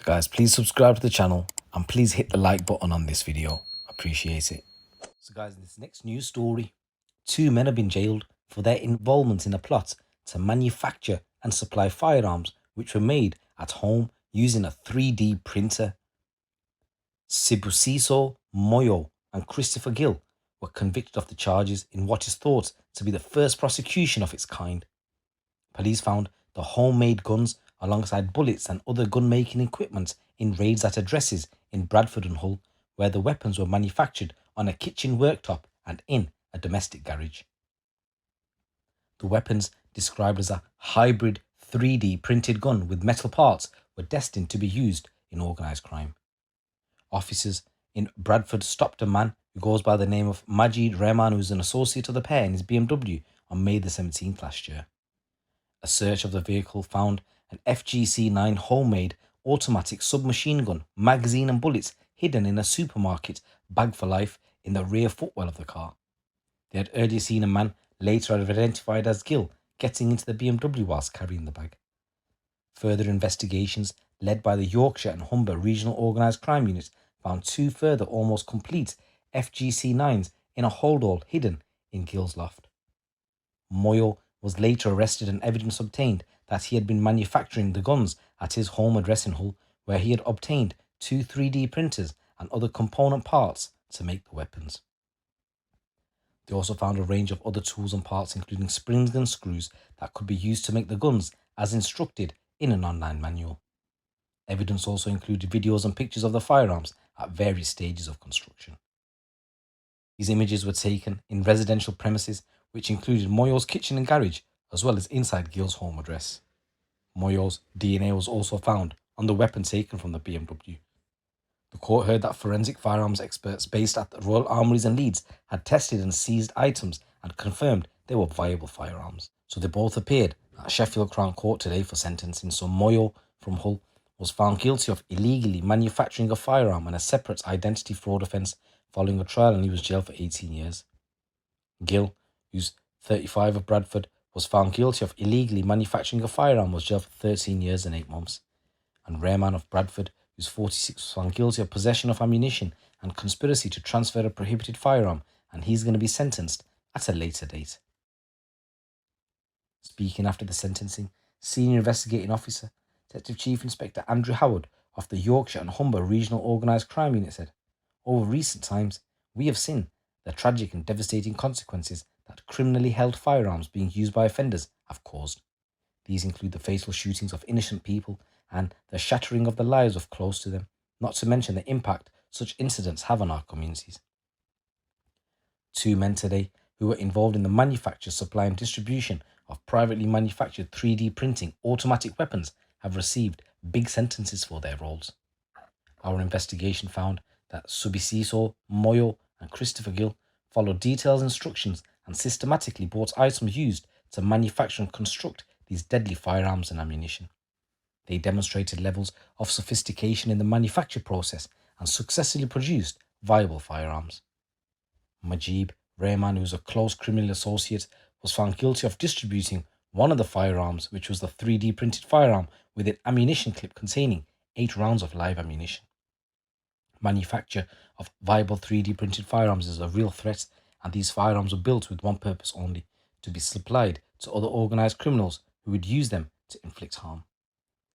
Guys, please subscribe to the channel and please hit the like button on this video. Appreciate it. So guys, in this next news story, two men have been jailed for their involvement in a plot to manufacture and supply firearms which were made at home using a 3D printer. Sibusiso Moyo and Christopher Gill were convicted of the charges in what is thought to be the first prosecution of its kind. Police found the homemade guns alongside bullets and other gun-making equipment in raids at addresses in Bradford and Hull, where the weapons were manufactured on a kitchen worktop and in a domestic garage. The weapons, described as a hybrid 3D printed gun with metal parts, were destined to be used in organised crime. Officers in Bradford stopped a man who goes by the name of Majid Rahman, who is an associate of the pair, in his BMW on May the 17th last year. A search of the vehicle found an FGC-9 homemade automatic submachine gun, magazine and bullets hidden in a supermarket bag for life in the rear footwell of the car. They had earlier seen a man, later identified as Gill, getting into the BMW whilst carrying the bag. Further investigations, led by the Yorkshire and Humber Regional Organised Crime Unit, found two further almost complete FGC-9s in a holdall hidden in Gill's loft. Moyo was later arrested and evidence obtained that he had been manufacturing the guns at his home address in Hull, where he had obtained two 3D printers and other component parts to make the weapons. They also found a range of other tools and parts, including springs and screws that could be used to make the guns as instructed in an online manual. Evidence also included videos and pictures of the firearms at various stages of construction. These images were taken in residential premises, which included Moyo's kitchen and garage, as well as inside Gill's home address. Moyo's DNA was also found on the weapon taken from the BMW. The court heard that forensic firearms experts based at the Royal Armouries in Leeds had tested and seized items and confirmed they were viable firearms. So they both appeared at Sheffield Crown Court today for sentencing. So Moyo from Hull was found guilty of illegally manufacturing a firearm and a separate identity fraud offence following a trial, and he was jailed for 18 years. Gill, who's 35 of Bradford, was found guilty of illegally manufacturing a firearm, was jailed for 13 years and 8 months. And Rahman of Bradford, who's 46, was found guilty of possession of ammunition and conspiracy to transfer a prohibited firearm, and he's going to be sentenced at a later date. Speaking after the sentencing, Senior Investigating Officer, Detective Chief Inspector Andrew Howard of the Yorkshire and Humber Regional Organised Crime Unit said, "Over recent times, we have seen the tragic and devastating consequences that criminally held firearms being used by offenders have caused. These include the fatal shootings of innocent people and the shattering of the lives of close to them, not to mention the impact such incidents have on our communities." Two men today who were involved in the manufacture, supply and distribution of privately manufactured 3D printing automatic weapons have received big sentences for their roles. Our investigation found that Sibusiso Moyo and Christopher Gill followed detailed instructions and systematically bought items used to manufacture and construct these deadly firearms and ammunition. They demonstrated levels of sophistication in the manufacture process and successfully produced viable firearms. Majid Rahman, who was a close criminal associate, was found guilty of distributing one of the firearms, which was the 3D printed firearm with an ammunition clip containing 8 rounds of live ammunition. Manufacture of viable 3D printed firearms is a real threat, and these firearms were built with one purpose only: to be supplied to other organised criminals who would use them to inflict harm.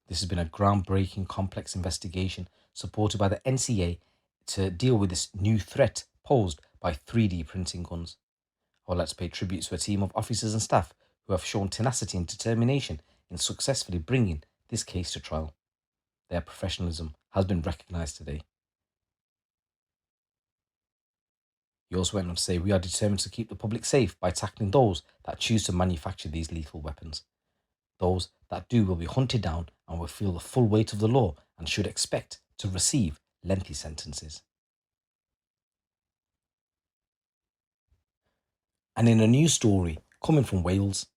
This has been a groundbreaking, complex investigation supported by the NCA to deal with this new threat posed by 3D printing guns. I would like to pay tribute to a team of officers and staff who have shown tenacity and determination in successfully bringing this case to trial. Their professionalism has been recognised today. He also went on to say, "We are determined to keep the public safe by tackling those that choose to manufacture these lethal weapons. Those that do will be hunted down and will feel the full weight of the law and should expect to receive lengthy sentences." And in a news story coming from Wales,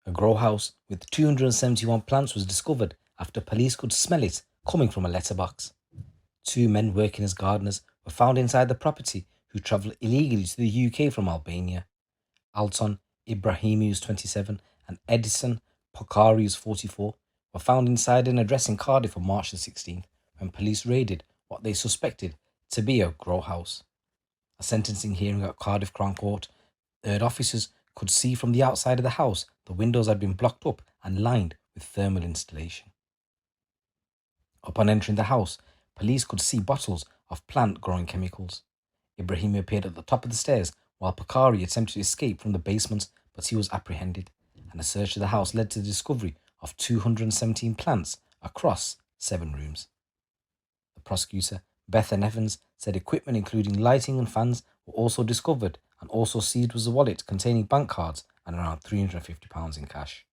a grow house with 271 plants was discovered after police could smell it coming from a letterbox. Two men working as gardeners were found inside the property who travelled illegally to the UK from Albania. Alton Ibrahimi, who's 27, and Edison Pokari, who's 44, were found inside an address in Cardiff on March the 16th when police raided what they suspected to be a grow house. A sentencing hearing at Cardiff Crown Court heard officers could see from the outside of the house the windows had been blocked up and lined with thermal insulation. Upon entering the house, police could see bottles of plant-growing chemicals. Ibrahimi appeared at the top of the stairs while Bakari attempted to escape from the basement, but he was apprehended, and a search of the house led to the discovery of 217 plants across 7 rooms. The prosecutor, Bethan Evans, said equipment including lighting and fans were also discovered, and also seized was a wallet containing bank cards and around £350 in cash.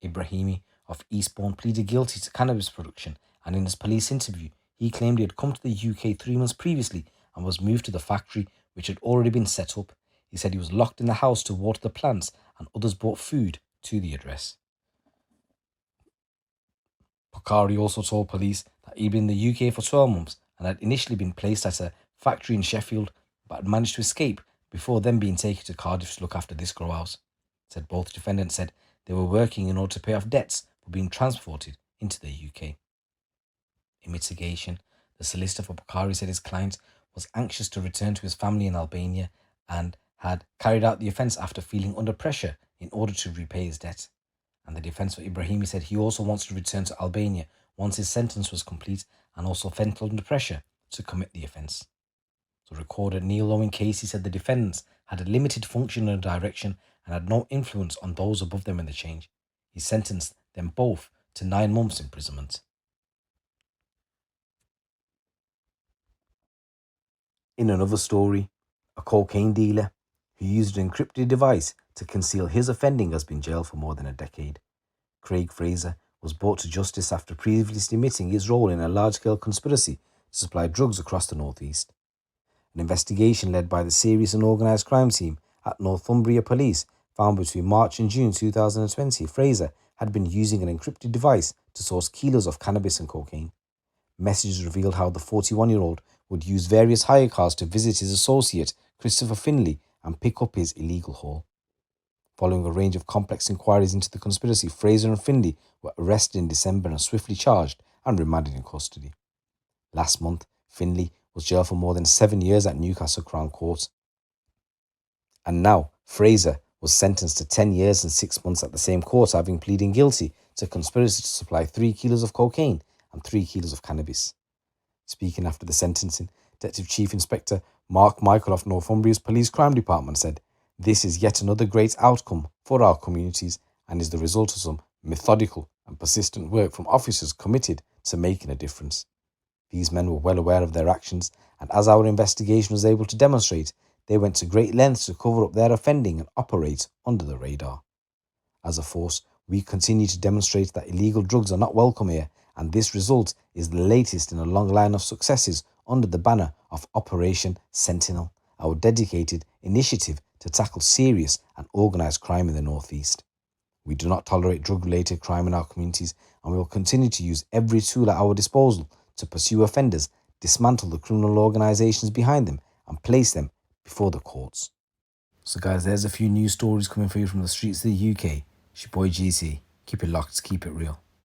Ibrahimi of Eastbourne pleaded guilty to cannabis production, and in his police interview, he claimed he had come to the UK 3 months previously and was moved to the factory which had already been set up. He said he was locked in the house to water the plants, and others brought food to the address. Bakari also told police that he'd been in the UK for 12 months and had initially been placed at a factory in Sheffield, but had managed to escape before then being taken to Cardiff to look after this grow house. Said both defendants said they were working in order to pay off debts for being transported into the UK. In mitigation, the solicitor for Bakari said his client was anxious to return to his family in Albania and had carried out the offence after feeling under pressure in order to repay his debt. And the defence for Ibrahimi said he also wants to return to Albania once his sentence was complete and also felt under pressure to commit the offence. So recorder Neil Owen Casey said the defendants had a limited function and direction and had no influence on those above them in the change. He sentenced them both to 9 months imprisonment. In another story, a cocaine dealer who used an encrypted device to conceal his offending has been jailed for more than a decade. Craig Fraser was brought to justice after previously admitting his role in a large-scale conspiracy to supply drugs across the northeast. An investigation led by the Serious and Organised Crime Team at Northumbria Police found between March and June 2020 Fraser had been using an encrypted device to source kilos of cannabis and cocaine. Messages revealed how the 41-year-old would use various hire cars to visit his associate, Christopher Finley, and pick up his illegal haul. Following a range of complex inquiries into the conspiracy, Fraser and Finley were arrested in December and swiftly charged and remanded in custody. Last month, Finley was jailed for more than 7 years at Newcastle Crown Court. And now, Fraser was sentenced to 10 years and 6 months at the same court, having pleaded guilty to conspiracy to supply 3 kilos of cocaine and 3 kilos of cannabis. Speaking after the sentencing, Detective Chief Inspector Mark Michael of Northumbria's Police Crime Department said, "This is yet another great outcome for our communities and is the result of some methodical and persistent work from officers committed to making a difference. These men were well aware of their actions, and as our investigation was able to demonstrate, they went to great lengths to cover up their offending and operate under the radar. As a force, we continue to demonstrate that illegal drugs are not welcome here, and this result is the latest in a long line of successes under the banner of Operation Sentinel, our dedicated initiative to tackle serious and organised crime in the Northeast. We do not tolerate drug-related crime in our communities, and we will continue to use every tool at our disposal to pursue offenders, dismantle the criminal organisations behind them, and place them before the courts." So guys, there's a few news stories coming for you from the streets of the UK. It's your boy GC. Keep it locked, keep it real.